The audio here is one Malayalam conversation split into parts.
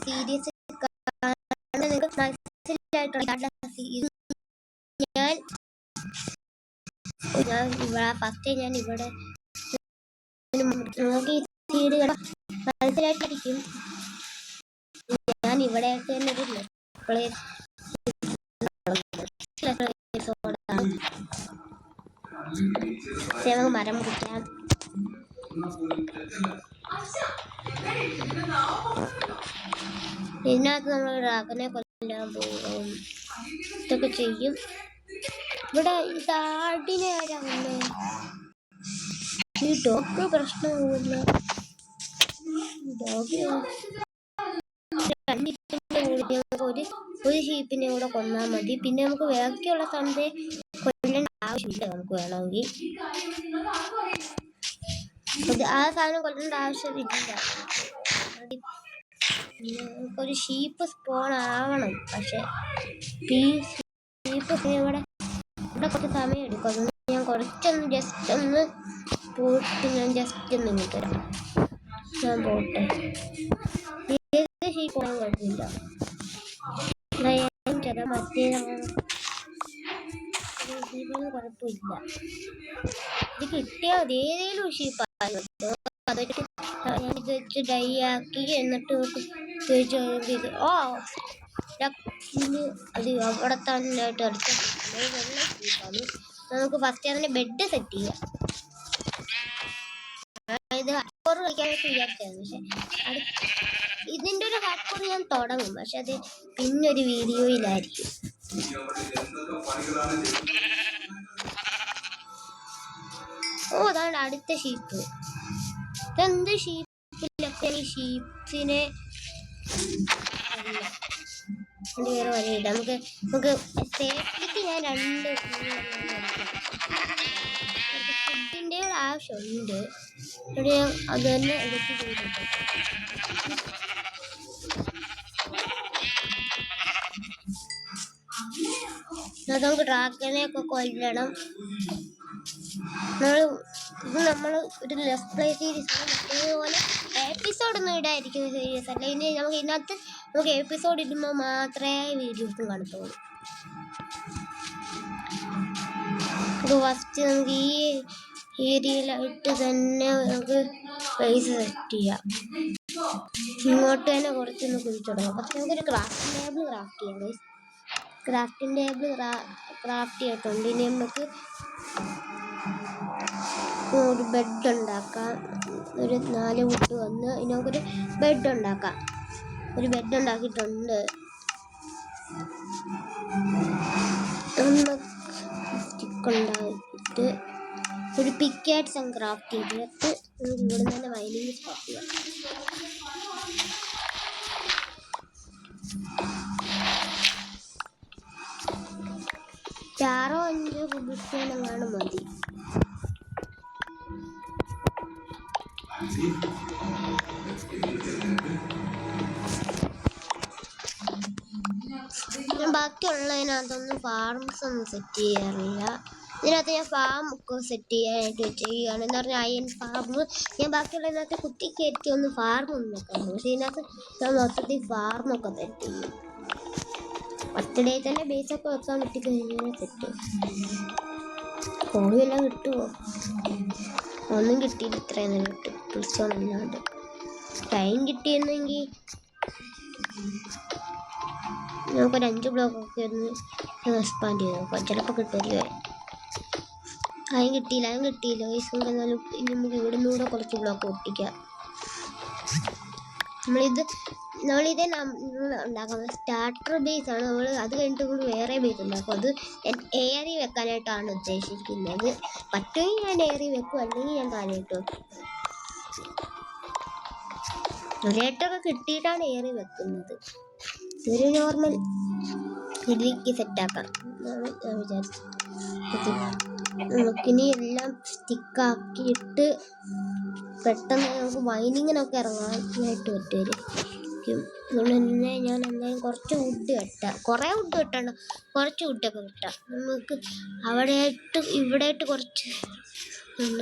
സീരീസ് നിങ്ങൾക്ക് മനസ്സിലായിട്ടുള്ള ഞാൻ ഫസ്റ്റ് ഞാൻ ഇവിടെ നോക്കി സീഡുകൾ മനസ്സിലായിട്ടിരിക്കും. ഞാൻ ഇവിടെ തന്നെ ഒരു മരം മുറിക്കാം. ഇതിനകത്ത് നമ്മൾ ഡ്രാഗനെ കൊല്ലാൻ പോകും. ഇതൊക്കെ ചെയ്യും. ഇവിടെ താടിനെ ആരാണ് ഈ ഡോഗ് പ്രശ്നമില്ല. ഒരു ഷീപ്പിനെ കൂടെ കൊന്നാൽ മതി. പിന്നെ നമുക്ക് ബാക്കിയുള്ള സാധനത്തെ കൊല്ലേണ്ട ആവശ്യമില്ല. നമുക്ക് വേണമെങ്കിൽ ആ സാധനം കൊല്ലേണ്ട ആവശ്യമില്ല. നമുക്കൊരു ഷീപ്പ് സ്പോൺ ആവണം. പക്ഷെ ഈ ഷീപ്പ് ഇവിടെ കുറച്ച് സമയം എടുക്കും. അതുകൊണ്ട് ഞാൻ കുറച്ചൊന്ന് ജസ്റ്റ് ഒന്ന് പോയിട്ട് ഞാൻ ജസ്റ്റ് ഒന്ന് ഇങ്ങോട്ട് തരാം. ഞാൻ പോട്ടെ. ഏത് ഷീപ്പ് പോകാൻ കുഴപ്പമില്ല. മറ്റേ ഷീപ്പൊന്നും കുഴപ്പമില്ല. ഇത് കിട്ടിയാൽ മതി. ഏതെങ്കിലും ഒരു ഷീപ്പാണ്. അതൊക്കെ ഞാൻ ഇത് വെച്ച് ഡൈ ആക്കി എന്നിട്ട് ഇത് അത് അവിടെ തന്നെ ആയിട്ട് അടുത്ത വെള്ള ഷീപ്പാണ്. നമുക്ക് ഫസ്റ്റ് അതിന് ബെഡ് സെറ്റ് ചെയ്യാം. ഇത് ഹോർ കളിക്കാനൊക്കെ വിചാരിച്ചായിരുന്നു. പക്ഷെ ഇതിൻ്റെ ഒരു ഹോർ ഞാൻ തുടങ്ങും. പക്ഷെ അത് പിന്നൊരു വീഡിയോയിലായിരിക്കും. അതാണ് അടുത്ത ഷീപ്പ്. ഇതെന്ത് ഷീപ്പിലൊക്കെ ഈ ഷീപ്സിനെ വേറെ വഴിയില്ല. നമുക്ക് സേഫ്റ്റിക്ക് ഞാൻ രണ്ട് ഫുഡിൻ്റെ ഒരു ആവശ്യമുണ്ട്. അത് തന്നെ എടുത്ത് ചെയ്തിട്ട് നമുക്ക് ഡ്രാഗനെ ഒക്കെ കൊല്ലണം. നമ്മൾ ഒരു ലെറ്റ്സ് പ്ലേ സീരീസ് അതേപോലെ എപ്പിസോഡൊന്നും ഇടായിരിക്കുന്ന സീരീസ് അല്ല. ഇനി നമുക്ക് ഇതിനകത്ത് നമുക്ക് എപ്പിസോഡ് ഇടുമ്പോൾ മാത്രമേ വീഡിയോസും കാണത്തുള്ളൂ. ഫസ്റ്റ് നമുക്ക് ഈ ഏരിയയിലായിട്ട് തന്നെ നമുക്ക് പ്ലേസ് സെറ്റ് ചെയ്യാം. ഇങ്ങോട്ട് തന്നെ കുറച്ചൊന്ന് കുഴിച്ചു തുടങ്ങാം. പക്ഷെ നമുക്കൊരു ക്രാഫ്റ്റിംഗ് ടേബിൾ ക്രാഫ്റ്റ് ചെയ്യാം. ക്രാഫ്റ്റിംഗ് ടേബിൾ ക്രാഫ്റ്റ് ചെയ്തിട്ടുണ്ട്. ഇനി നമുക്ക് ഒരു ബെഡ് ഉണ്ടാക്കാം. ഒരു 4 വുഡ് വന്ന് ഇനി നമുക്കൊരു ബെഡ് ഉണ്ടാക്കാം. ഒരു ബെഡ് ഉണ്ടാക്കിയിട്ടുണ്ട്. സ്റ്റിക്ക് ഉണ്ടാക്കിയിട്ട് ഒരു പിക്കാറ്റ്സ് ക്രാഫ്റ്റ് ചെയ്തിട്ട് ഇവിടെ തന്നെ വയലിംഗ് സ്റ്റാർട്ട് ചെയ്യാം. ചാറോ 5 കുബിസ്റ്റേനെങ്ങാണ് മതി. ഞാൻ ബാക്കിയുള്ളതിനകത്തൊന്നും ഫാർംസ് ഒന്നും സെറ്റ് ചെയ്യാറില്ല. ഇതിനകത്ത് ഞാൻ ഫാം ഒക്കെ സെറ്റ് ചെയ്യാനായിട്ട് വെച്ചിരിക്കുകയാണ്. എന്ന് പറഞ്ഞാൽ അയൺ ഫാം. ഞാൻ ബാക്കിയുള്ളതിനകത്ത് കുത്തിക്കയറ്റി ഒന്ന് ഫാർമൊന്നും വെക്കാറുണ്ട്. പക്ഷെ ഇതിനകത്ത് ഞാൻ മൊത്തത്തിൽ ഫാർമൊക്കെ സെറ്റ് ചെയ്യും. ഫസ്റ്റ് ഡേ തന്നെ ബേസൊക്കെ വെക്കാൻ പറ്റിക്കഴിഞ്ഞാൽ സെറ്റ്. കോഴിയെല്ലാം കിട്ടുമോ? ഒന്നും കിട്ടിയില്ല. ഇത്രയും നേരം കിട്ടും. പിടിച്ചോന്നല്ലാണ്ട് ടൈം കിട്ടിയിരുന്നെങ്കിൽ നമുക്കൊരു 5 ബ്ലോക്കൊക്കെ ഒന്ന് എക്സ്പാൻഡ് ചെയ്ത് നോക്കാം. ചിലപ്പോൾ കിട്ടുമല്ലേ. അതിന് കിട്ടിയില്ല. എന്നാലും ഇനി നമുക്ക് ഇവിടെ നിന്നൂടെ കുറച്ച് ബ്ലോക്ക് ഒട്ടിക്കാം. നമ്മളിത് ഉണ്ടാക്കുന്നത് സ്റ്റാർട്ടർ ബേസ് ആണ്. നമ്മൾ അത് കഴിഞ്ഞിട്ട് കൂടി വേറെ ബേസ് ഉണ്ടാക്കും. അത് എയറി വെക്കാനായിട്ടാണ് ഉദ്ദേശിക്കുന്നത്. പറ്റുമെങ്കിൽ ഞാൻ എയറി വെക്കും, അല്ലെങ്കിൽ ഞാൻ താഴെയിട്ട് വെക്കും. ഒരേട്ടൊക്കെ കിട്ടിയിട്ടാണ് എയറി വെക്കുന്നത്. ഇതൊരു നോർമൽ ഇതിലേക്ക് സെറ്റാക്കാം ഞാൻ വിചാരിച്ചു. നമുക്കിനി എല്ലാം സ്റ്റിക്കാക്കിയിട്ട് പെട്ടെന്ന് നമുക്ക് മൈനിങ്ങിനൊക്കെ ഇറങ്ങാനായിട്ട് പറ്റുമായിരിക്കും. അതുകൊണ്ട് തന്നെ ഞാൻ എന്തായാലും കുറച്ച് വുഡ് വെട്ടാം. കുറേ വുഡ് വെട്ടണ്ട, കുറച്ച് വുഡൊക്കെ വെട്ടാം. നമുക്ക് ഇവിടെയായിട്ട് കുറച്ച്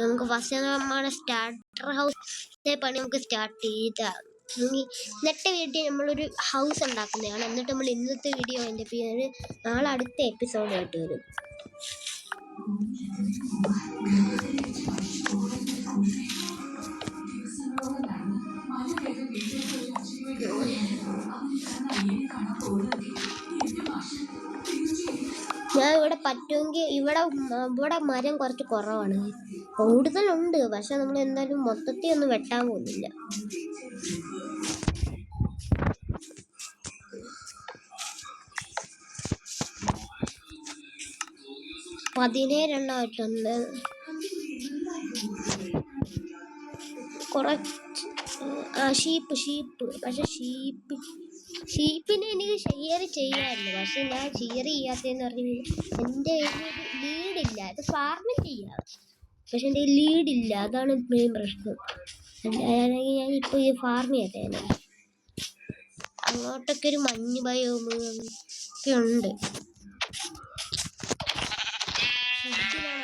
നമുക്ക് ഫസ്റ്റ് നമ്മുടെ സ്റ്റാർട്ടർ ഹൗസിലെ പണി നമുക്ക് സ്റ്റാർട്ട് ചെയ്താൽ ഇന്നത്തെ വീഡിയോ നമ്മളൊരു ഹൗസ് ഉണ്ടാക്കുന്നതാണ്. എന്നിട്ട് നമ്മൾ ഇന്നത്തെ വീഡിയോ എൻ്റെ പേര് നാളെ അടുത്ത എപ്പിസോഡായിട്ട് വരും. ഞാൻ ഇവിടെ പറ്റുമെങ്കിൽ ഇവിടെ മരം കുറച്ച് കുറവാണ്, കൂടുതലുണ്ട്. പക്ഷെ നമ്മൾ എന്തായാലും മൊത്തത്തിൽ ഒന്നും വെട്ടാൻ പോകുന്നില്ല. പതിനേഴെണ്ണമായിട്ടുണ്ട്. കുറച്ച് ഷീപ്പ് പക്ഷെ ഷീപ്പിനെ എനിക്ക് ഷെയർ ചെയ്യാമായിരുന്നു. പക്ഷെ ഞാൻ ഷെയർ ചെയ്യാത്തതെന്ന് പറഞ്ഞു എൻ്റെ ലീഡില്ല. ഇത് ഫാർമിങ് ചെയ്യാം, പക്ഷെ എൻ്റെ ലീഡില്ല. അതാണ് മെയിൻ പ്രശ്നം. അല്ലെങ്കിൽ ഞാൻ ഇപ്പോൾ ഈ ഫാർമ് ചെയ്തേനെ. അങ്ങോട്ടൊക്കെ ഒരു മഞ്ഞ് ഭയവും ഒക്കെ ഉണ്ട്.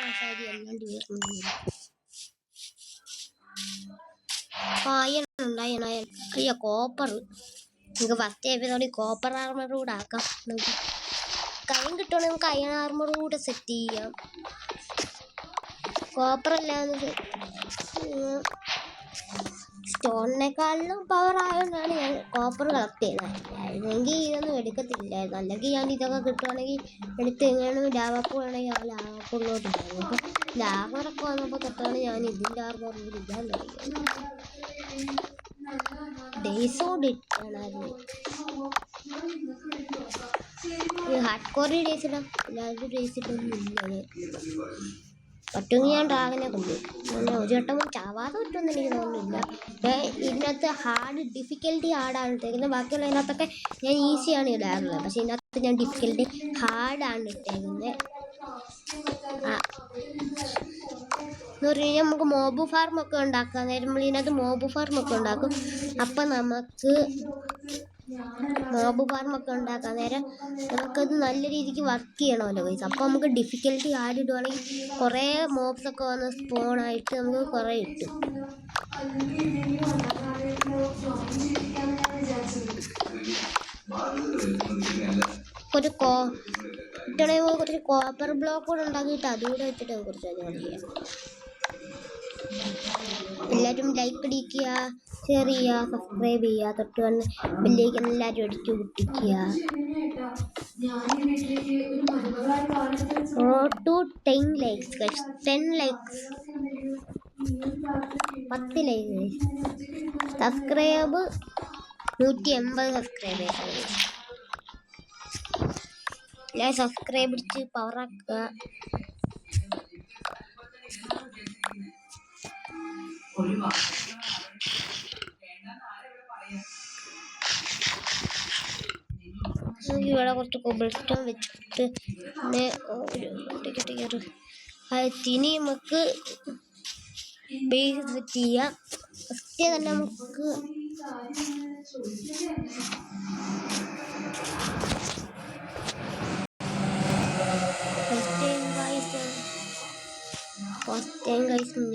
ആശാരി അല്ലാണ്ട് വരുന്നത് അയ്യോ കോപ്പർ. നമുക്ക് ഫസ്റ്റ് എപ്പിസോഡിൽ കോപ്പർ ആർമർ കൂടെ ആക്കാം. കൈയും കിട്ടുവാണെങ്കിൽ നമുക്ക് അയൺ ആർമർ കൂടെ സെറ്റ് ചെയ്യാം. കോപ്പർ അല്ലാതെ സ്റ്റോണിനെക്കാളിലും പവർ ആയതുകൊണ്ടാണ് ഞാൻ കോപ്പർ കളക്ട് ചെയ്തത്. അല്ലെങ്കിൽ ഇതൊന്നും എടുക്കത്തില്ലായിരുന്നു. അല്ലെങ്കിൽ ഞാൻ ഇതൊക്കെ കിട്ടുവാണെങ്കിൽ എടുത്ത് എങ്ങനെയാണ് ലാവാപ്പ് വേണമെങ്കിൽ ആ ലാവാപ്പുള്ളോട്ട് പോകും. അപ്പോൾ ലാവറൊക്കെ വന്നപ്പോൾ തൊട്ടാണ് ഞാൻ ഇതിൻ്റെ ആർമർ കൂടി ഇടാൻ തുടങ്ങിയത്. ഡേയ്സോട് ഇട്ടാണായിരുന്നു. ഹാർഡ് കോറി ഡേയ്സ് ഇടാം, എല്ലാവരും ഡേയ്സ് ഇട്ടൊന്നും ഇല്ല. പറ്റുമെങ്കിൽ ഞാൻ ഡ്രാഗനെ കൊണ്ടു. അങ്ങനെ ഒരു വട്ടം ചാവാതെ പറ്റുമെന്ന് എനിക്ക് തോന്നുന്നില്ല. ഇതിനകത്ത് ഡിഫിക്കൽട്ടി ഹാർഡാണ് ഇട്ടേക്കുന്നത്. ബാക്കിയുള്ള ഇതിനകത്തൊക്കെ ഞാൻ ഈസിയാണ് ഇടാറുള്ളത്. പക്ഷെ ഇതിനകത്ത് ഞാൻ ഡിഫിക്കൽട്ടി ഹാർഡാണ് ഇട്ടേക്കുന്നത്. എന്ന് പറഞ്ഞു കഴിഞ്ഞാൽ നമുക്ക് മോബ് ഫാർമൊക്കെ ഉണ്ടാക്കാം. അന്നേരം നമ്മൾ ഇതിനകത്ത് മോബ് ഫാർമൊക്കെ ഉണ്ടാക്കും. അപ്പം നമുക്ക് മോബ് ഫാർമൊക്കെ ഉണ്ടാക്കാൻ നേരം നമുക്കത് നല്ല രീതിക്ക് വർക്ക് ചെയ്യണമല്ലോ ഗൈസ്. അപ്പോൾ നമുക്ക് ഡിഫിക്കൽട്ടി ആഡ് ഇടുവാണെങ്കിൽ കുറേ മോബ്സ് ഒക്കെ വന്ന് സ്പോണായിട്ട് നമുക്ക് കുറേ കിട്ടും. ഒരു കുറച്ച് കോപ്പർ ബ്ലോക്ക് കൂടെ ഉണ്ടാക്കിയിട്ട് അതുകൂടെ വെച്ചിട്ട് കുറച്ച് ചെയ്യാം. എല്ലാവരും ലൈക്ക് അടിക്കുക, ഷെയർ ചെയ്യുക, സബ്സ്ക്രൈബ് ചെയ്യുക, തൊട്ട് വന്ന് ബെല്ലേക്ക് എല്ലാവരും അടിച്ചു പൊട്ടിക്കുക. To 10 likes, 10 likes, 10 likes. Subscribe 180 subscribers. എല്ലാവരും സബ്സ്ക്രൈബ് അടിച്ച് പവറാക്കുക. ഇവിടെ കുറച്ച് കോബിൾ സ്റ്റോൺ വെച്ചിട്ട് പിന്നെ ഇനി നമുക്ക് ബേസ് സെറ്റ് ചെയ്യാം. ഫസ്റ്റ് തന്നെ നമുക്ക്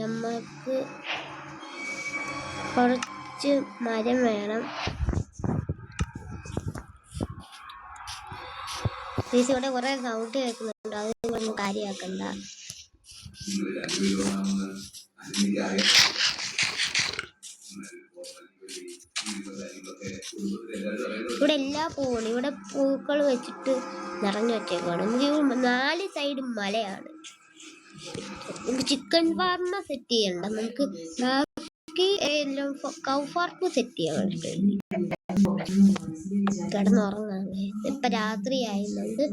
നമുക്ക് കുറച്ച് മരം വേണം. ഇവിടെ കുറെ സൗണ്ട് കേൾക്കുന്നുണ്ട്, അത് നിങ്ങളൊന്നും കാര്യമാക്കണ്ട. ഇവിടെ എല്ലാ പൂവുണ്ട്. ഇവിടെ പൂക്കൾ വെച്ചിട്ട് നിറഞ്ഞു വെച്ചേക്കാണ്. നമുക്ക് 4 സൈഡും മലയാണ്. നമുക്ക് ചിക്കൻ ഫാർമ സെറ്റ് ചെയ്യണ്ട, നമുക്ക് കൗ ഫാർമ് സെറ്റ് ചെയ്യാൻ കിടന്നുറങ്ങാൻ. ഇപ്പൊ രാത്രി ആയതുകൊണ്ട്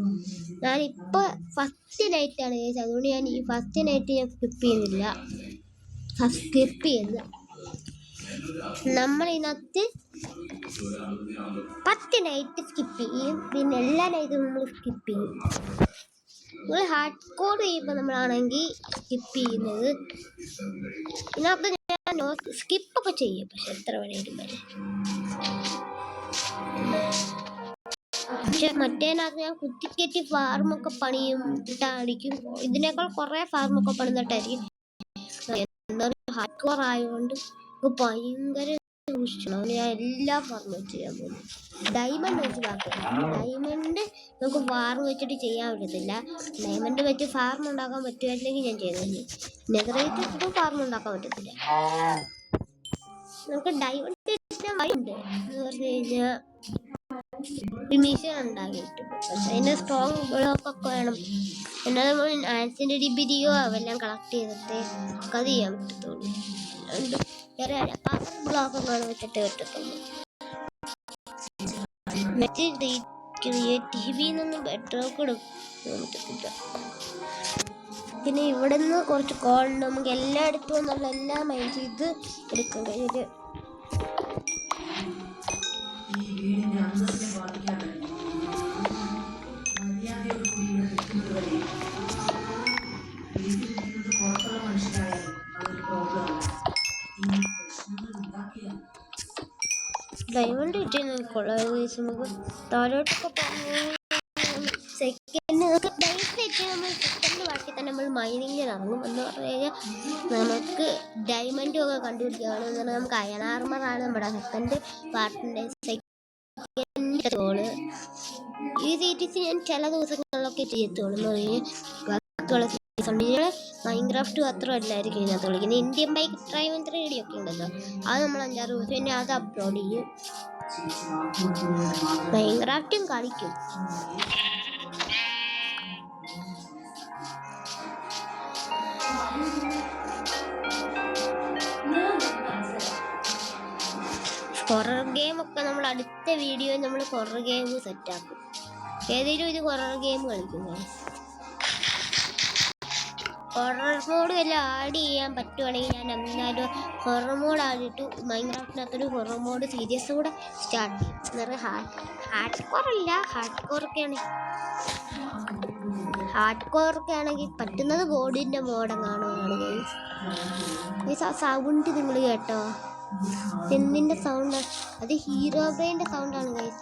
ഞാനിപ്പോ ഫസ്റ്റ് നൈറ്റാണ് കഴിച്ചത്. അതുകൊണ്ട് ഞാൻ ഈ ഫസ്റ്റ് നൈറ്റ് ഞാൻ സ്കിപ്പ് ചെയ്യുന്നില്ല. നമ്മളിതിനകത്ത് 10 നൈറ്റ് സ്കിപ്പ് ചെയ്യും, പിന്നെ എല്ലാ നൈറ്റും നമ്മൾ സ്കിപ്പ് ചെയ്യും. നമ്മൾ ഹാർഡ് കോർ ചെയ്യുമ്പോൾ നമ്മളാണെങ്കിൽ സ്കിപ്പ് ചെയ്യുന്നത്. ഇതിനകത്ത് ഞാൻ സ്കിപ്പൊക്കെ ചെയ്യും, പക്ഷെ എത്ര വേണേലും വരെ. പക്ഷെ മറ്റേതിനകത്ത് ഞാൻ കുത്തിക്കയറ്റി ഫാർമൊക്കെ പണിയും ഇട്ടാടിക്കും. ഇതിനേക്കാൾ കുറേ ഫാർമൊക്കെ പണിതിട്ടായിരിക്കും. ഹാർഡ് കോർ ആയതുകൊണ്ട് ഭയങ്കര സൂക്ഷിക്കണം. ഞാൻ എല്ലാ ഫാർമും വെച്ച് ചെയ്യാൻ പോകുന്നു. ഡയമണ്ട് വെച്ച് ബാക്കി ഡയമണ്ട് നമുക്ക് ഫാർം വെച്ചിട്ട് ചെയ്യാൻ പറ്റത്തില്ല. ഡയമണ്ട് വെച്ച് ഫാർം ഉണ്ടാക്കാൻ പറ്റുമായില്ലെങ്കിൽ ഞാൻ ചെയ്യുന്നത്. നെതറേറ്റ് വെച്ചിട്ട് ഫാർം ഉണ്ടാക്കാൻ പറ്റത്തില്ല. നമുക്ക് ഡയമണ്ട് ഉണ്ട് എന്ന് പറഞ്ഞു കഴിഞ്ഞാൽ മിഷൻ ഉണ്ടാക്കിയിട്ട് അതിൻ്റെ സ്ട്രോങ് ബ്ലോക്കൊക്കെ വേണം. എന്നാൽ നമ്മൾ ആൻസിൻ്റെ ഡിബിരിയോ അതെല്ലാം കളക്ട് ചെയ്തിട്ട് അത് ചെയ്യാൻ പറ്റത്തുള്ളൂ. അതുകൊണ്ട് വേറെ പവർ ബ്ലോക്കൊക്കെ വെച്ചിട്ട് പറ്റത്തുള്ളൂ. മറ്റേ ക്രിയേറ്റീവിൽ നിന്നും ബെറ്ററൊക്കെ എടുക്കാൻ പറ്റത്തില്ല. പിന്നെ ഇവിടെ നിന്ന് കുറച്ച് കോൾ നമുക്ക് എല്ലായിടത്തും എന്നുള്ള എല്ലാം മൈൻഡ് ചെയ്ത് എടുക്കാൻ കഴിയുക. ഡയമണ്ട് കിട്ടിയെന്ന് നമുക്ക് താഴോട്ടൊക്കെ സെക്കൻഡ് നമുക്ക് ഡൈസ് വെച്ച് നമ്മൾ സെക്കൻഡ് ബാക്കി തന്നെ നമ്മൾ മൈനിങ്ങിൽ ഇറങ്ങും. എന്ന് പറഞ്ഞു കഴിഞ്ഞാൽ നമുക്ക് ഡയമണ്ടും ഒക്കെ കണ്ടുപിടിക്കുകയാണ്. നമുക്ക് അയൺ ആർമറാണ് നമ്മുടെ സെക്കൻഡ് പാർട്ടിൻ്റെ സെക്കൻഡ് ഗോള്. ഈ സീരീസ് ഞാൻ ചില ദിവസങ്ങളിലൊക്കെ ചെയ്യത്തുള്ളൂ. എന്ന് പറഞ്ഞാൽ ബാക്കിയുള്ള സീരീസ് മൈൻക്രാഫ്റ്റ് മാത്രമല്ലായിരിക്കും ഇതിനകത്ത് കളിക്കുന്നത്. ഇന്ത്യൻ ബൈക്ക് ഡ്രൈവൻ 3D ഒക്കെ ഉണ്ടല്ലോ, അത് നമ്മൾ 5-6 ദിവസം പിന്നെ അത് അപ്ലോഡ് ചെയ്യും. മൈൻക്രാഫ്റ്റും കളിക്കും. ഹൊറർ ഗെയിമൊക്കെ നമ്മൾ അടുത്ത വീഡിയോയിൽ നമ്മൾ ഹൊറർ ഗെയിം സെറ്റാക്കും. ഏതെങ്കിലും ഒരു ഹൊറർ ഗെയിം കളിക്കും. ഹൊറർ മോഡ് എല്ലാം ആഡ് ചെയ്യാൻ പറ്റുവാണെങ്കിൽ ഞാൻ എന്നാലും ഹൊറർ മോഡ് ആഡിട്ട് മൈൻക്രാഫ്റ്റിനകത്തൊരു ഹൊറർ മോഡ് സീരീസ് കൂടെ സ്റ്റാർട്ട് ചെയ്യും. എന്ന് പറഞ്ഞാൽ ഹാർഡ് കോറൊക്കെ ആണെങ്കിൽ പറ്റുന്നത് ഗോഡിൻ്റെ മോഡെങ്ങാണോ ഗൈസ്. ആ സൗണ്ട് നിങ്ങൾ കേട്ടോ? എന്തിൻ്റെ സൗണ്ട്? അത് ഹീറോ ബ്രെയിൻ്റെ സൗണ്ടാണ് ഗൈസ്.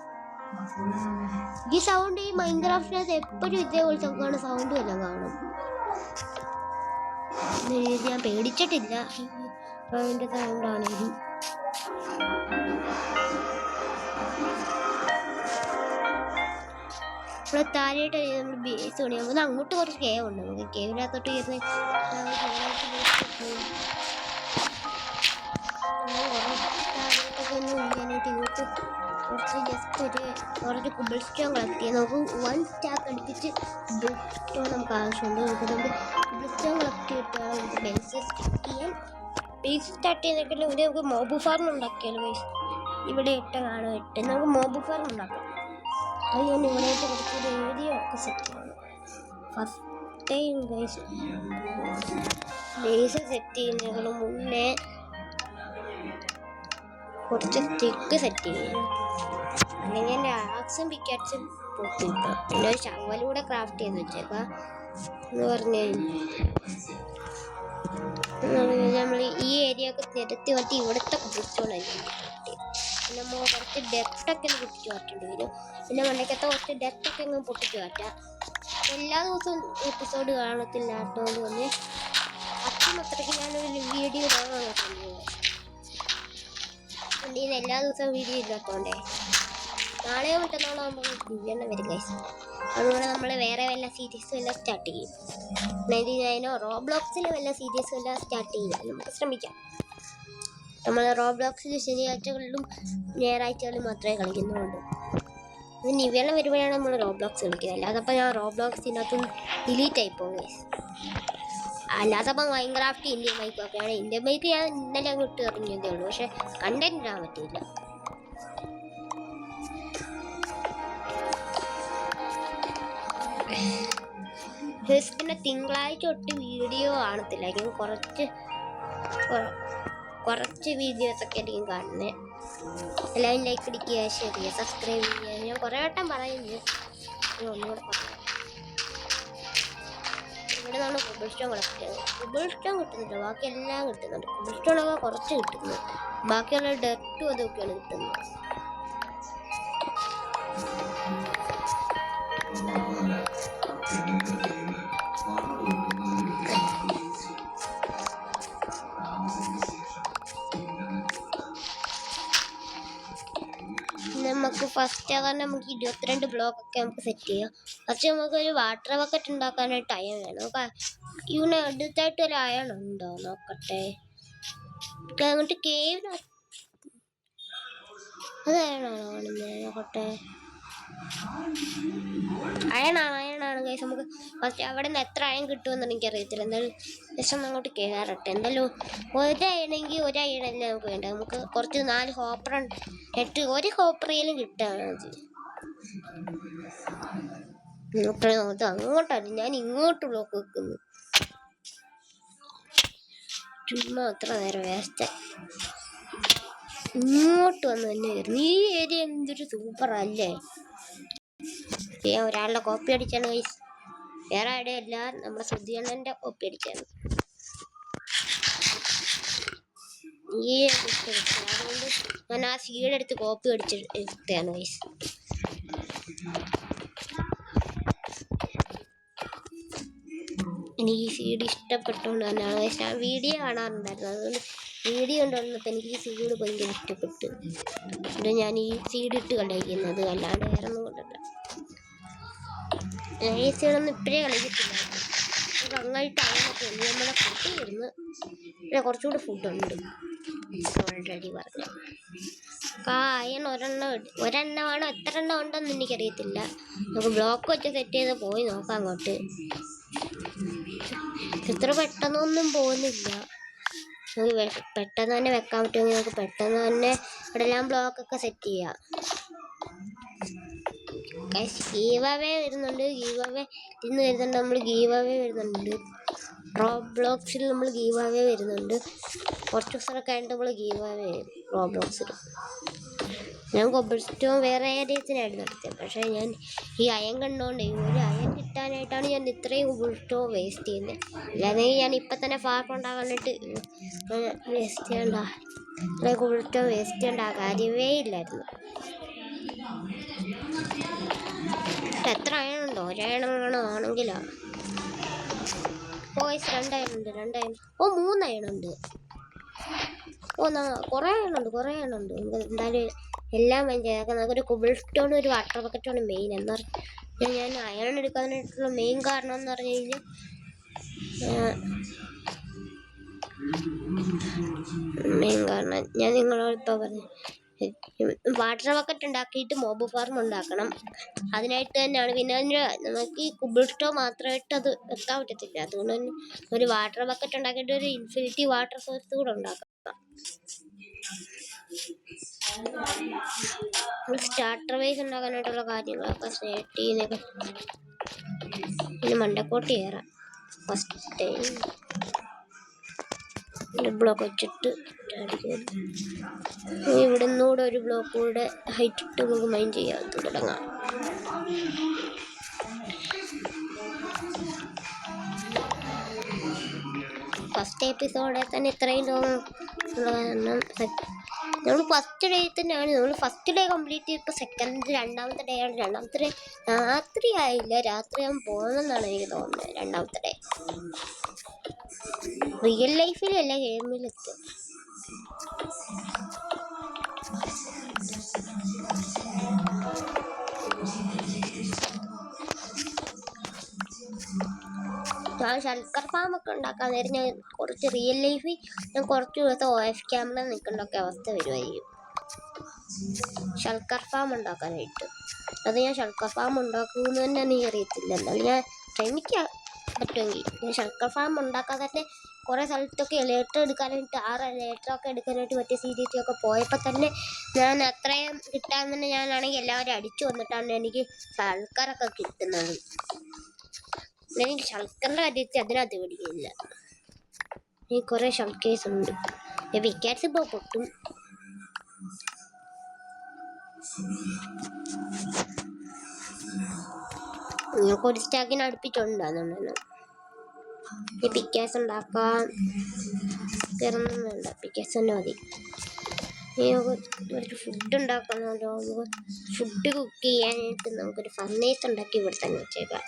ഈ സൗണ്ട് ഈ മൈൻക്രാഫ്റ്റിനകത്ത് എപ്പോഴും ഇതേപോലത്തെ സൗണ്ടും എല്ലാം കാണും. ഞാൻ പേടിച്ചിട്ടില്ല. അതിൻ്റെ സൗണ്ടാണ് ഇത്. നമ്മൾ താഴെയായിട്ട് നമ്മൾ ബേസ് പണിയാകുമ്പോൾ അങ്ങോട്ട് കുറച്ച് കേവ് ഉണ്ട്. നമുക്ക് കേവിനകത്തോട്ട് കയറുന്ന കുറച്ച് ജസ്റ്റ് കുറച്ച് കുബിൾ സ്റ്റോൺ കളക്ട് ചെയ്യാം. നമുക്ക് 1 സ്റ്റാക്ക് അടുപ്പിച്ച് കുബിൾ സ്റ്റോൺ നമുക്ക് ആവശ്യമുണ്ട്. നമുക്ക് കുബിൾ സ്റ്റോൺ കളക്ട് ചെയ്തിട്ടാണ് നമുക്ക് ബേസ് സ്റ്റാർട്ട് ചെയ്യാം. ബേസ് സ്റ്റാർട്ട് ചെയ്യുന്നതിൽ നമുക്ക് മോബ് ഫാർം ഉണ്ടാക്കിയാലോ ഗൈസ്. ഇവിടെ 8 കാണും. 8 നമുക്ക് മോബ് ഫാർം ഉണ്ടാക്കാം. അത് ഞാൻ ഇവിടെയായിട്ട് കുറച്ചൊരു ഏരിയ ഒക്കെ സെറ്റ് ചെയ്യണം. First time guys base set ചെയ്യുന്നതിന് മുന്നേ കുറച്ച് സ്റ്റിക്ക് സെറ്റ് ചെയ്യും. അല്ലെങ്കിൽ എൻ്റെ ആക്സും പിക്കാക്സും പൊട്ടിട്ടോ. പിന്നെ ഒരു ശവലൂടെ ക്രാഫ്റ്റ് ചെയ്ത് വെച്ചേക്കാം എന്ന് പറഞ്ഞു കഴിഞ്ഞാൽ നമ്മൾ ഈ ഏരിയ ഒക്കെ നിരത്തി മാറ്റി ഇവിടുത്തെ കുടിച്ചോളായിരിക്കും. പിന്നെ നമ്മൾ കുറച്ച് ഡെത്തൊക്കെ ഒന്ന് പൊട്ടിച്ച് മാറ്റേണ്ടി വരും. പിന്നെ മണ്ടയ്ക്കത്തെ കുറച്ച് ഡെത്തൊക്കെ ഒന്ന് പൊട്ടിച്ച് മാറ്റാം. എല്ലാ ദിവസവും എപ്പിസോഡ് കാണത്തില്ലാത്തതുകൊണ്ട് തന്നെ അത്രയ്ക്ക് ഞാനൊരു വീഡിയോ കാണാൻ എല്ലാ ദിവസവും വീഡിയോ ഇല്ലാത്തതുകൊണ്ടേ നാളെയോ മറ്റന്നാളോ ആകുമ്പോൾ ദിവ്യെണ്ണം വരും ഗൈസ്. അതുകൊണ്ട് നമ്മൾ വേറെ വല്ല സീരീസും എല്ലാം സ്റ്റാർട്ട് ചെയ്യും. 99 റോബ്ലോക്സിൽ വല്ല സീരീസും എല്ലാം സ്റ്റാർട്ട് ചെയ്യാൻ നമുക്ക് ശ്രമിക്കാം. നമ്മൾ റോബ്ലോക്സിൽ ശനിയാഴ്ചകളിലും ഞായറാഴ്ചകളിലും മാത്രമേ കളിക്കുന്നുള്ളൂ. ഇത് ദിവ്യെണ്ണം വരുമ്പോഴാണ് നമ്മൾ റോബ്ലോക്സ് കളിക്കുന്നത്. അല്ലാതെ അപ്പോൾ ഞാൻ റോബ്ലോക്സിനകത്തും ഡിലീറ്റ് ആയിപ്പോകും ഗൈസ്. അല്ലാതെ അപ്പം മൈൻക്രാഫ്റ്റ് ഇന്ത്യൻ ബൈക്കൊക്കെയാണ്. ഇന്ത്യൻ ബൈക്ക് ഞാൻ ഇന്നലെ അങ്ങോട്ട് ഇറങ്ങിയതേ ഉള്ളൂ. പക്ഷെ കണ്ടന്റ് ഇടാൻ പറ്റില്ല. പിന്നെ തിങ്കളാഴ്ച തൊട്ട് വീഡിയോ കാണത്തില്ലായിരിക്കും. കുറച്ച് വീഡിയോസൊക്കെ ആയിരിക്കും കാണുന്നത്. എല്ലാവരും ലൈക്ക് അടിക്കുക, ഷെയർ ചെയ്യുക, സബ്സ്ക്രൈബ് ചെയ്യുക. ഞാൻ കുറേ വട്ടം പറയുന്നത് ഒന്നുകൂടെ പറയാം. ഇവിടെ നമ്മൾ കുബിൾ സ്റ്റോൺ കളക്ട് ചെയ്യുന്നത്. കുബിൾ സ്റ്റോൺ കിട്ടുന്നില്ല, ബാക്കി എല്ലാം കിട്ടുന്നുണ്ട്. കുബിൾ സ്റ്റോണൊക്കെ കുറച്ച് കിട്ടുന്നു. ബാക്കിയുള്ള ഡെർട്ടും അതൊക്കെയാണ് കിട്ടുന്നത്. നമുക്ക് ഫസ്റ്റ് തന്നെ നമുക്ക് 22 ബ്ലോക്ക് ഒക്കെ നമുക്ക് സെറ്റ് ചെയ്യാം. ഫസ്റ്റ് നമുക്ക് ഒരു വാട്ടർ ബക്കറ്റ് ഉണ്ടാക്കാനായിട്ട് അയൺ വേണം. ഇവന് അടുത്തായിട്ട് ഒരു അയൺ ഉണ്ടോ നോക്കട്ടെ. അങ്ങോട്ട് കേവിന് അത് അയണാണോ കാണുന്നത് നോക്കട്ടെ. അയണാണ് ഗൈസ്. നമുക്ക് ഫസ്റ്റ് അവിടെ നിന്ന് എത്ര അയൺ കിട്ടുമെന്ന് എനിക്കറിയത്തില്ല. എന്തായാലും ജസ്റ്റ് ഒന്ന് അങ്ങോട്ട് കയറട്ടെ. എന്തായാലും ഒരയണെങ്കിൽ ഒരയണല്ല നമുക്ക് വേണ്ട. നമുക്ക് കുറച്ച് 4 ഹോപ്പർ 8 ഒരു ഹോപ്പറയിലും കിട്ടാണ് അത്. അങ്ങോട്ടല്ല, ഞാൻ ഇങ്ങോട്ട് ബ്ലോക്ക് വെക്കുന്നു. ചുമ്മാ അത്ര നേരം വേസ്റ്റ്. ഇങ്ങോട്ട് വന്ന് തന്നെ വരുന്നു. ഈ ഏരിയ എന്തൊരു സൂപ്പർ അല്ലേ. ഞാൻ ഒരാളുടെ കോപ്പി അടിച്ചാണ് ഗൈസ്. വേറെ ആരുടെയും അല്ല, നമ്മുടെ സുധിയണ്ണൻ്റെ കോപ്പി അടിച്ചാണ്. അതുകൊണ്ട് ഞാൻ ആ സീഡ് എടുത്ത് കോപ്പി അടിച്ചെടുത്തതാണ് ഗൈസ്. എനിക്ക് ഈ സീഡ് ഇഷ്ടപ്പെട്ടുകൊണ്ട് തന്നെയാണ് ഗൈസ് ഞാൻ വീഡിയോ കാണാറുണ്ടായിരുന്നു. അതുകൊണ്ട് വീഡിയോ കണ്ടുവന്നപ്പോൾ എനിക്ക് ഈ സീഡ് ഭയങ്കര ഇഷ്ടപ്പെട്ടു. അതുകൊണ്ട് ഞാൻ ഈ സീഡ് ഇട്ട് കളിക്കുന്നത്, അല്ലാണ്ട് വേറെ ഒന്നും കൊണ്ടല്ല. ഞാൻ ഈ സീഡൊന്നും ഇപ്പോഴേ കളിക്കത്തില്ല. അങ്ങായിട്ട് അങ്ങനൊക്കെ നമ്മുടെ ഫുഡ് വരുന്നു. പിന്നെ കുറച്ചുകൂടി ഫുഡുണ്ട് ഓൾറെഡി പറഞ്ഞു. അയൺ ഒരെണ്ണമാണോ എത്ര എണ്ണം ഉണ്ടെന്ന് എനിക്കറിയത്തില്ല. നമുക്ക് ബ്ലോക്ക് വെച്ച് സെറ്റ് ചെയ്ത് പോയി നോക്കാം അങ്ങോട്ട്. ഇത്ര പെട്ടെന്നൊന്നും പോകുന്നില്ല. നമുക്ക് പെട്ടെന്ന് തന്നെ വെക്കാൻ പറ്റുമെങ്കിൽ നമുക്ക് പെട്ടെന്ന് തന്നെ ഇവിടെ എല്ലാം ബ്ലോക്കൊക്കെ സെറ്റ് ചെയ്യാം. ഗീവ് അവേ വരുന്നുണ്ട്. ഇന്ന് വരുന്നുണ്ട്. നമ്മൾ ഗീവ് അവേ വരുന്നുണ്ട്. റോബ്ലോക്സിൽ നമ്മൾ ഗീവ് അവേ വരുന്നുണ്ട്. കുറച്ച് ദിവസമൊക്കെ കഴിഞ്ഞിട്ട് നമ്മൾ ഗീവ് അവേ വരും റോബ്ലോക്സിൽ. ഞാൻ കൊബിൾ സ്റ്റോൺ വേറെ ഏരിയത്തിനായിരുന്നു നടത്തിയത്. പക്ഷേ ഞാൻ ഈ അയൺ കണ്ടുകൊണ്ട് ഒരു അയൺ കിട്ടാനായിട്ടാണ് ഞാൻ ഇത്രയും കൊബിൾ സ്റ്റോൺ വേസ്റ്റ് ചെയ്യുന്നത്. അല്ലാതെ ഞാൻ ഇപ്പം തന്നെ ഫാർം ഉണ്ടാകാനായിട്ട് വേസ്റ്റ് ചെയ്യേണ്ട, ഇത്രയും കൊബിൾ സ്റ്റോൺ വേസ്റ്റ് ചെയ്യേണ്ട കാര്യമേ ഇല്ലായിരുന്നു. എത്ര അയണുണ്ടോ? ഒരയണമാണോ ആണെങ്കിലോ വോയിസ് 2 അയണുണ്ട്. 2 അയൺ 3 അയണുണ്ട്. കുറേ അയണുണ്ട്. എന്തായാലും എല്ലാം ചെയ്യാം. നമുക്കൊരു കൊബിൾ സ്റ്റോണും ഒരു വാട്ടർ ബക്കറ്റുമാണ് മെയിൻ. എന്ന് പറഞ്ഞാൽ ഞാൻ അയൺ എടുക്കാനായിട്ടുള്ള മെയിൻ കാരണം എന്ന് പറഞ്ഞു കഴിഞ്ഞാൽ ഞാൻ നിങ്ങളോട് ഇപ്പോൾ പറഞ്ഞു, വാട്ടർ ബക്കറ്റ് ഉണ്ടാക്കിയിട്ട് മോബ് ഫാർം ഉണ്ടാക്കണം. അതിനായിട്ട് തന്നെയാണ്. പിന്നെ നമുക്ക് ഈ കൊബിൾ സ്റ്റോൺ മാത്രമായിട്ട് അത് വെക്കാൻ പറ്റത്തില്ല. അതുകൊണ്ട് തന്നെ ഒരു വാട്ടർ ബക്കറ്റ് ഉണ്ടാക്കിയിട്ട് ഒരു ഇൻഫിനിറ്റി വാട്ടർ സോഴ്സ് കൂടെ ഉണ്ടാക്കാം. സ്റ്റാർട്ടർ വൈസ് ഉണ്ടാക്കാനായിട്ടുള്ള കാര്യങ്ങളൊക്കെ സ്റ്റാർട്ട് ചെയ്യുന്നൊക്കെ പിന്നെ മണ്ടക്കോട്ട് കയറാം. ഫസ്റ്റ് ടൈം ബ്ലോക്ക് വെച്ചിട്ട് ഇവിടെ നിന്നൂടെ ഒരു ബ്ലോക്ക് കൂടെ ഹൈറ്റ് ഇട്ട് നമുക്ക് മൈൻ ചെയ്യാൻ തുടങ്ങാം. ഫസ്റ്റ് എപ്പിസോഡിൽ തന്നെ ഇത്രയും കാരണം നമ്മൾ ഫസ്റ്റ് ഡേ തന്നെയാണ്. നമ്മൾ ഫസ്റ്റ് ഡേ കംപ്ലീറ്റ് ചെയ്ത് ഇപ്പോൾ സെക്കൻഡ് രണ്ടാമത്തെ ഡേ ആണ്. രണ്ടാമത്തെ ഡേ രാത്രി ആയില്ല, രാത്രിയാകുമ്പോൾ പോകണമെന്നാണ് എനിക്ക് തോന്നുന്നത്. രണ്ടാമത്തെ ഡേ റിയൽ ലൈഫിലല്ല, ഗെയിമിലെത്തും. ഞാൻ ശൽക്കർ ഫാമൊക്കെ ഉണ്ടാക്കാൻ നേരം ഞാൻ കുറച്ച് റിയൽ ലൈഫിൽ ഞാൻ കുറച്ച് ദിവസം OF ക്യാമറ നിൽക്കേണ്ടൊക്കെ അവസ്ഥ വരുമായിരിക്കും ശൽക്കർ ഫാം ഉണ്ടാക്കാനായിട്ട്. അത് ഞാൻ ശൽക്കർ ഫാം ഉണ്ടാക്കുമെന്ന് തന്നെ എനിക്ക് അറിയത്തില്ല. എന്നാലും ഞാൻ ശ്രമിക്കാം പറ്റുമെങ്കിൽ. ഞാൻ ശൽക്കർ ഫാം ഉണ്ടാക്കാൻ തന്നെ കുറേ സ്ഥലത്തൊക്കെ ലേറ്റർ എടുക്കാനായിട്ട് 6 ലേറ്ററൊക്കെ എടുക്കാനായിട്ട് മറ്റേ സീരീസിലൊക്കെ പോയപ്പോൾ തന്നെ ഞാൻ അത്രയും കിട്ടാൻ തന്നെ ഞാനാണെങ്കിൽ എല്ലാവരും അടിച്ചു വന്നിട്ടാണ് എനിക്ക് ശൽക്കറൊക്കെ കിട്ടുന്നത്. എനിക്ക് ശൽക്കറിൻ്റെ കാര്യത്തിൽ അതിനകത്ത് പിടിക്കില്ല. എനിക്ക് കുറേ ശൽക്കേസ് ഉണ്ട്. വിക്കാറ്റ്സ് ഇപ്പോൾ പൊട്ടും. നിങ്ങൾക്ക് ഒരു സ്റ്റാക്കിന് അടുപ്പിച്ചുണ്ടാകുന്നുണ്ട്. ഈ പിക്കാസ് ഉണ്ടാക്കാൻ കയറൊന്നും വേണ്ട, പിക്കാസ് തന്നെ മതി. ഒരു ഫുഡ് ഉണ്ടാക്കണമല്ലോ. ഫുഡ് കുക്ക് ചെയ്യാനായിട്ട് നമുക്കൊരു ഫർണേസ് ഉണ്ടാക്കി ഇവിടെ തന്നെ വെച്ചേക്കാം.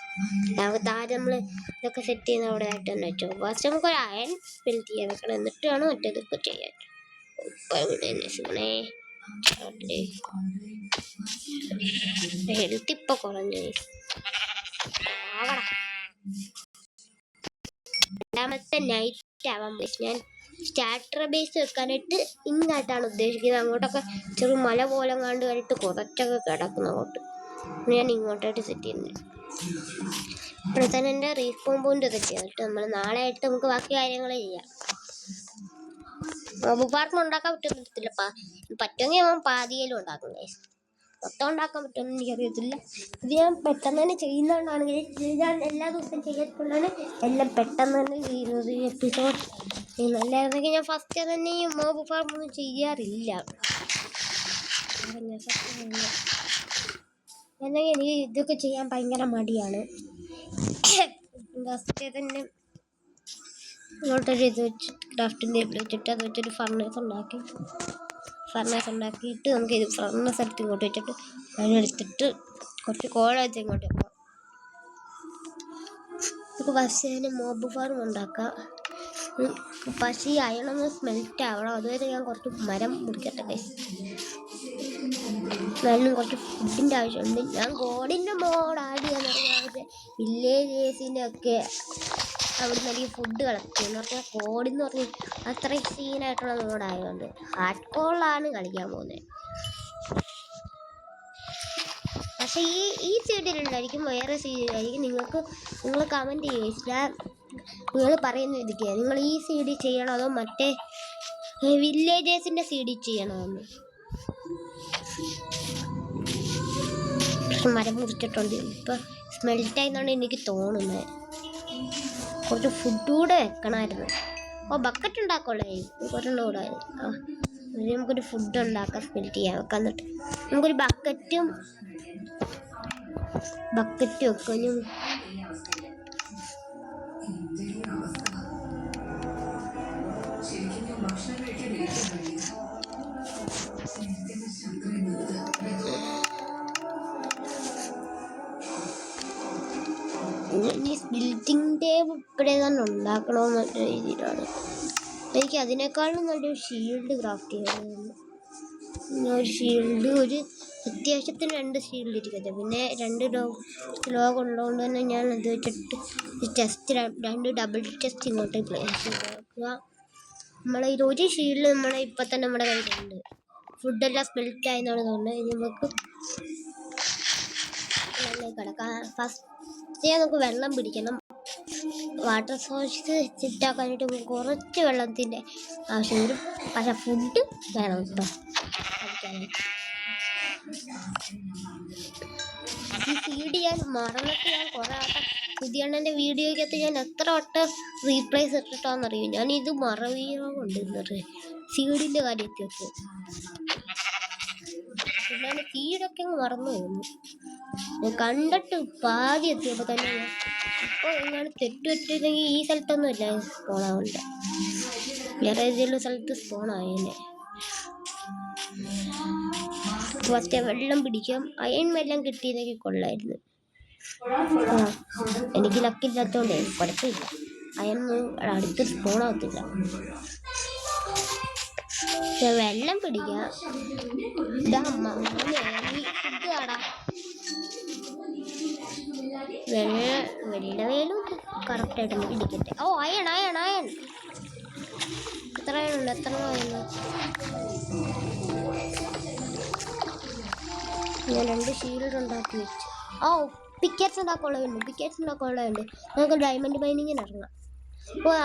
താഴെ നമ്മൾ ഇതൊക്കെ സെറ്റ് ചെയ്യുന്ന അവിടെ ആയിട്ട് തന്നെ വെച്ചോ. ഫസ്റ്റ് നമുക്കൊരു അയൺ ബിൽഡ് ചെയ്യാൻ വെക്കണം, എന്നിട്ട് വേണം മറ്റേതൊക്കെ ചെയ്യാൻ. ഇപ്പം ഇവിടെ തന്നെ ഹെൽത്ത് ഇപ്പൊ കുറഞ്ഞു. രണ്ടാമത്തെ നൈറ്റ് ആവാൻ ബേസ് ഞാൻ സ്റ്റാർട്ടർ ബേസ് വെക്കാനായിട്ട് ഇങ്ങോട്ടാണ് ഉദ്ദേശിക്കുന്നത്. അങ്ങോട്ടൊക്കെ ചെറു മല പോലെ കണ്ട് കഴിഞ്ഞിട്ട് കുറച്ചൊക്കെ കിടക്കുന്നു അങ്ങോട്ട്. ഞാൻ ഇങ്ങോട്ടായിട്ട് സെറ്റ് ചെയ്യുന്നത്. ഇപ്പോൾ തന്നെ എൻ്റെ റീസ്പോൺ പോയിന്റ് സെറ്റ് ചെയ്തിട്ട് നമ്മൾ നാളെ ആയിട്ട് നമുക്ക് ബാക്കി കാര്യങ്ങൾ ചെയ്യാം. പാർക്കും ഉണ്ടാക്കാൻ പറ്റുന്നില്ല. പറ്റുമെങ്കിൽ ഞാൻ പാതിയിലും ഉണ്ടാക്കും. മൊത്തം ഉണ്ടാക്കാൻ പറ്റുമെന്ന് എനിക്കറിയത്തില്ല. ഇത് ഞാൻ പെട്ടെന്ന് തന്നെ ചെയ്യുന്നതുകൊണ്ടാണെങ്കിൽ ഞാൻ എല്ലാ ദിവസവും ചെയ്തിട്ടുള്ളതാണ് എല്ലാം പെട്ടെന്ന് തന്നെ ചെയ്യുന്നത്. ഈ എപ്പിസോഡ് അല്ലായിരുന്നെങ്കിൽ ഞാൻ ഫസ്റ്റ് തന്നെ ഈ മോബ് ഫാർം ഒന്നും ചെയ്യാറില്ല. അല്ലെങ്കിൽ എനിക്ക് ഇതൊക്കെ ചെയ്യാൻ ഭയങ്കര മടിയാണ്. ഫസ്റ്റ് തന്നെ ഇങ്ങോട്ടൊരു ഇത് വെച്ച് ക്രാഫ്റ്റിംഗ് ടേബിൾ വെച്ചിട്ട് അത് വെച്ചൊരു ഫർണേസ് ഉണ്ടാക്കിയിട്ട് നമുക്ക് ഇത് ഫർണേസ് എടുത്ത് ഇങ്ങോട്ട് വെച്ചിട്ട് അതിനെടുത്തിട്ട് കുറച്ച് കോഴ വെച്ച് ഇങ്ങോട്ട് വെക്കാം. നമുക്ക് ഫസ്റ്റ് തന്നെ മോബ് ഫാർം ഉണ്ടാക്കാം. പക്ഷേ ഈ അയണൊന്ന് സ്മെൽറ്റ് ആവണം. അതുവരെ ഞാൻ കുറച്ച് മരം മുറിക്കട്ടെ. എന്നാലും കുറച്ച് ഫുഡിൻ്റെ ആവശ്യമുണ്ട്. ഞാൻ ഗോഡിൻ്റെ മോഡ് ആഡ് ചെയ്യാന്ന് പറഞ്ഞാൽ വില്ലേജേഴ്സിൻ്റെ ഒക്കെ അവിടെ നിന്ന് എനിക്ക് ഫുഡ് കളക്ട് ചെയ്യുന്നു. അപ്പോൾ കോഡെന്ന് പറഞ്ഞ് അത്രയും സീനായിട്ടുള്ള മോഡായതുകൊണ്ട് ഹാർഡ് കോളിലാണ് കളിക്കാൻ പോകുന്നത്. പക്ഷേ ഈ സീഡിലുണ്ടായിരിക്കും, വേറെ സീഡിലായിരിക്കും. നിങ്ങൾ കമൻറ്റ് ചെയ്യുക. നിങ്ങൾ പറയുന്ന ഇതൊക്കെയാണ്, നിങ്ങൾ ഈ സീഡി ചെയ്യണോ അതോ മറ്റേ വില്ലേജേഴ്സിൻ്റെ സീഡി ചെയ്യണമെന്ന്. മരം മുറിച്ചിട്ടുണ്ട്. ഇപ്പം സ്മെൽറ്റായതുകൊണ്ട് എനിക്ക് തോന്നുന്നത് കുറച്ച് ഫുഡ് കൂടെ വെക്കണമായിരുന്നു. ബക്കറ്റ് ഉണ്ടാക്കുള്ളേ ഒരെണ്ണം കൂടെ. നമുക്കൊരു ഫുഡ് ഉണ്ടാക്കാം, സ്മെൽറ്റ് ചെയ്യാൻ വെക്കാം. എന്നിട്ട് നമുക്കൊരു ബക്കറ്റ് വെക്കും. ഈ ബിൽഡിംഗ് ടേബിൾ ഇപ്പോഴേ തന്നെ ഉണ്ടാക്കണമെന്നുള്ള രീതിയിലാണ്. എനിക്ക് അതിനേക്കാളും നല്ലൊരു ഷീൽഡ് ക്രാഫ്റ്റ് ചെയ്യണമെന്ന്. ഒരു ഷീൽഡ്, ഒരു അത്യാവശ്യത്തിന് 2 ഷീൽഡ് ഇരിക്കട്ടെ. പിന്നെ 2 ലോഗ് ഉള്ളതുകൊണ്ട് തന്നെ ഞാൻ അത് വെച്ചിട്ട് ചെസ്റ്റ് 2 ഡബിൾ ചെസ്റ്റ് ഇങ്ങോട്ട് പ്ലേസ് ചെയ്ത് വെക്കുക. നമ്മളതിൽ ഒരു ഷീൽഡ് ഇപ്പം തന്നെ നമ്മുടെ കയ്യിലുണ്ട്. ഫുഡെല്ലാം സ്മെൽറ്റ് ആയെന്നാണ് തോന്നുന്നത്. ഇനി നമുക്ക് കിടക്കാം. ഫസ്റ്റ് നമുക്ക് വെള്ളം പിടിക്കണം. വാട്ടർ സോഴ്സ് സെറ്റാക്കാനായിട്ട് കുറച്ച് വെള്ളത്തിൻ്റെ ആവശ്യം വരും. പക്ഷെ ഫുഡ് വേണം കേട്ടോ കഴിക്കാനായിട്ട്. ഈ ഫീഡ് ചെയ്യാൻ മറന്നിട്ട് ഞാൻ കുറേ വട്ടം പുതിയണ്ണൻ്റെ വീഡിയോയ്ക്കകത്ത് ഞാൻ എത്ര വട്ടം റീപ്ലേസ് ഇട്ടിട്ടാണെന്നറിയും. ഞാൻ ഇത് മറവിയുകൊണ്ടിരുന്നത് ഫീഡിൻ്റെ കാര്യത്തൊക്കെ. പിന്നെ ഫീഡൊക്കെ അങ്ങ് മറന്നു പോകുന്നു. ഞാൻ കണ്ടിട്ട് പാതി എത്തിയപ്പോൾ തന്നെ ഇപ്പോൾ എങ്ങാണ് തെറ്റുപറ്റില്ലെങ്കിൽ ഈ സ്ഥലത്തൊന്നും ഇല്ല സ്പോണാവുണ്ട്. വേറെ ഏതെങ്കിലും സ്ഥലത്ത് സ്പോണായല്ലേ. ഫസ്റ്റ് വെള്ളം പിടിക്കാം. അയൺ വെള്ളം കിട്ടിയതെങ്കിൽ കൊള്ളായിരുന്നു. എനിക്ക് ലക്കില്ലാത്തതുകൊണ്ടേ കുഴപ്പമില്ല. അയൺ അടുത്ത് സ്പോണാവത്തില്ല. വെള്ളം പിടിക്കാം. വെള്ളവേലും കറക്റ്റായിട്ടൊന്ന് പിടിക്കട്ടെ. അയൺ എത്ര അയണുണ്ട്? എത്ര അയണ്? ഞാൻ 2 ഷീൽഡ് ഉണ്ടാക്കി വെച്ചു. പിക്കറ്റ്സ് ഉണ്ടാക്കാനുള്ളതുണ്ട്. നമുക്ക് ഡയമണ്ട് മൈനിങ്ങിന് ഇറങ്ങാം.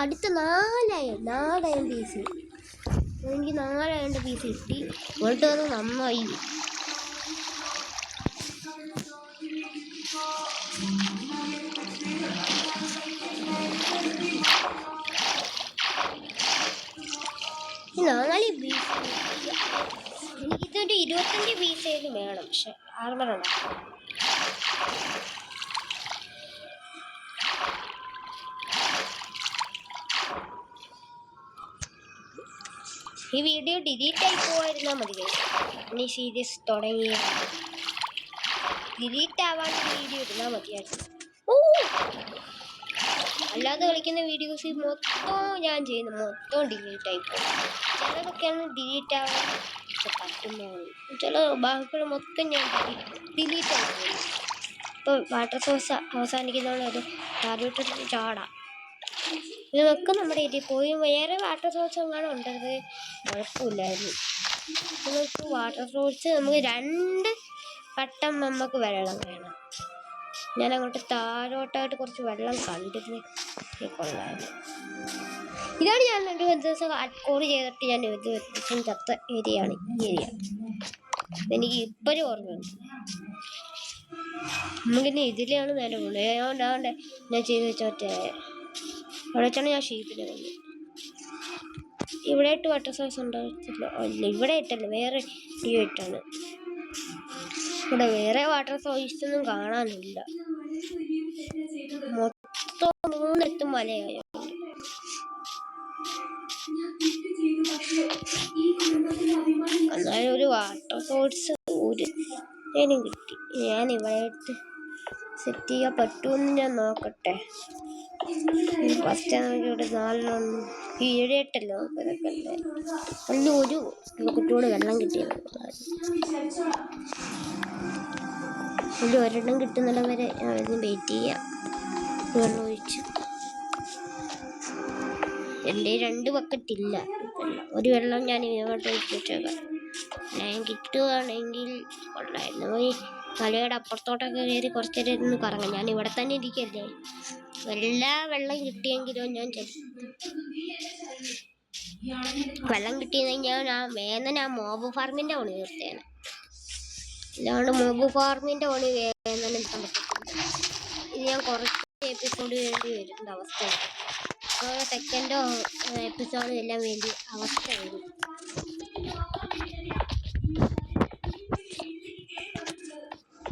അടുത്ത 4 അയൺ പീസ്. എനിക്ക് 4 അയൺ പീസ് കിട്ടി. ഇങ്ങോട്ട് വന്ന് നന്നായി. എനിക്കിതൊരു 25 പീസേലും വേണം. പക്ഷെ ആർമർ ഉണ്ടാക്കാം. ഈ വീഡിയോ ഡിലീറ്റ് ആയി പോയിരുന്നാൽ മതി. ഇനി സീരീസ് തുടങ്ങി ഡിലീറ്റ് ആവാണ്ട് വീഡിയോ ഇടുന്നാൽ മതിയായിരുന്നു. അല്ലാതെ കളിക്കുന്ന വീഡിയോസ് മൊത്തം ഞാൻ ചെയ്യുന്ന മൊത്തം ഡിലീറ്റ് ആയിപ്പോകും. ചിലതൊക്കെയാണ് ഡിലീറ്റ് ആവാൻ കുറച്ച് പറ്റുന്നതാണ്. ചില ബാക്കിയുള്ള മൊത്തം ഞാൻ ഡിലീറ്റ് ആയി. ഇപ്പോൾ വാട്ടർ സോഴ്സ് അവസാനിക്കുന്നതുകൊണ്ട് ഒരു താഴോട്ട് ചാടാം. ഇതൊക്കെ നമ്മുടെ ഇതിൽ പോയി വേറെ വാട്ടർ സോഴ്സ് എങ്ങാനും ഉണ്ടത് കുഴപ്പമില്ലായിരുന്നു. നമുക്ക് വാട്ടർ സോഴ്സ് നമുക്ക് 2 വട്ടം നമുക്ക് വെള്ളം വേണം. ഞാൻ അങ്ങോട്ട് താഴോട്ടായിട്ട് കുറച്ച് വെള്ളം കണ്ടിട്ട് കൊള്ളായിരുന്നു. ഇതാണ് ഞാൻ ഒരു ദിവസം കോഡ് ചെയ്തിട്ട് ഞാൻ ഒരു ദിവസം ചത്ത ഏരിയയാണ് ഈ ഏരിയ. എനിക്ക് ഇപ്പോഴും ഓർമ്മയുണ്ട്. നമുക്കിനി ഇതിലാണ് നേരെ പോകുന്നത്. അതുകൊണ്ടാണ്ട് ഞാൻ ചെയ്ത് വെച്ചോട്ടെ അവിടെ വെച്ചാണ് ഞാൻ ഷീപ്പിനെ വന്നത്. ഇവിടെ ഇട്ട് വാട്ടർ സോഴ്സ് ഉണ്ടാകത്തില്ല. അല്ല ഇവിടെ ഇട്ടല്ല, വേറെ ഇട്ടാണ്. ഇവിടെ വേറെ വാട്ടർ സോഴ്സ് ഒന്നും കാണാനില്ല. മൊത്തം 3 മലയായ എന്നാലും ഒരു വാട്ടർ സോഴ്സ് ഒരു കിട്ടി. ഞാൻ ഇവിടെ സെറ്റ് ചെയ്യാൻ പറ്റുമെന്ന് ഞാൻ നോക്കട്ടെ. ഫസ്റ്റ് ഇവിടെ 4 ഈഴെട്ടല്ലോ ഇതൊക്കെ അല്ലേ. അല്ല ഒരു കുട്ടിയോട് വെള്ളം കിട്ടിയത് ഒരെണ്ണം കിട്ടുന്നിടം വരെ അതിന് വെയിറ്റ് ചെയ്യാം. വെള്ളം ഒഴിച്ച് എൻ്റെ 2 ബക്കറ്റില്ല. ഒരു വെള്ളം ഞാൻ ഇങ്ങോട്ട് ഒഴിച്ചേക്കാം. ഞാൻ കിട്ടുകയാണെങ്കിൽ കൊള്ളായിരുന്നു. ഈ മലയുടെ അപ്പുറത്തോട്ടൊക്കെ കയറി കുറച്ച് നേരം ഇരുന്ന് കറങ്ങാം. ഞാൻ ഇവിടെ തന്നെ ഇരിക്കല്ലേ. എല്ലാ വെള്ളം കിട്ടിയെങ്കിലും ഞാൻ വെള്ളം കിട്ടിയെങ്കിൽ ഞാൻ മോബ് ഫാർമിൻ്റെ പണി തീർത്തേനെ. അല്ലാണ്ട് മോബ് ഫാർമിൻ്റെ പണി വേദന എടുക്കാൻ പറ്റത്തില്ല. ഇത് ഞാൻ കുറച്ച് എപ്പിസോഡ് വേണ്ടി വരുന്ന അവസ്ഥയാണ്. ഓരോ സെക്കൻഡോ എപ്പിസോഡോ എല്ലാം വേണ്ടി അവസ്ഥ വരും.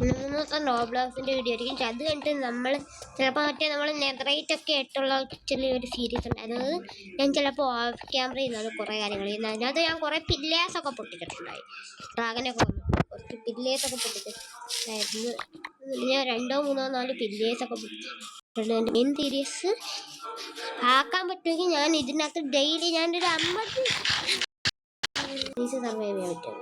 മൂന്നൂസം റോബ്ലോക്സിൻ്റെ വീഡിയോ ആയിരിക്കും. അത് കഴിഞ്ഞിട്ട് നമ്മൾ ചിലപ്പോൾ നമ്മൾ നെതറൈറ്റ് ഒക്കെ ആയിട്ടുള്ള ചെറിയൊരു സീരീസ് ഉണ്ടായിരുന്നത്. ഞാൻ ചിലപ്പോൾ ഓഫ് ക്യാമറ ചെയ്യുന്നത് കുറേ കാര്യങ്ങൾ ചെയ്യുന്നത്. അതിനകത്ത് ഞാൻ കുറേ പില്ലേഴ്സൊക്കെ പൊട്ടിച്ചിട്ടുണ്ടായി. ഡ്രാഗനൊക്കെ വന്നു കുറച്ച് പില്ലേഴ്സൊക്കെ പൊട്ടിച്ചിട്ടുണ്ടായിരുന്നു. ഞാൻ 2, 3, 4 പില്ലേഴ്സൊക്കെ പൊട്ടിച്ചിട്ടുണ്ട്. മെയിൻ സീരീസ് ആക്കാൻ പറ്റുമെങ്കിൽ ഞാൻ ഇതിനകത്ത് ഡെയിലി ഞാനൊരു 50 സർവൈവ് ചെയ്യാൻ പറ്റും.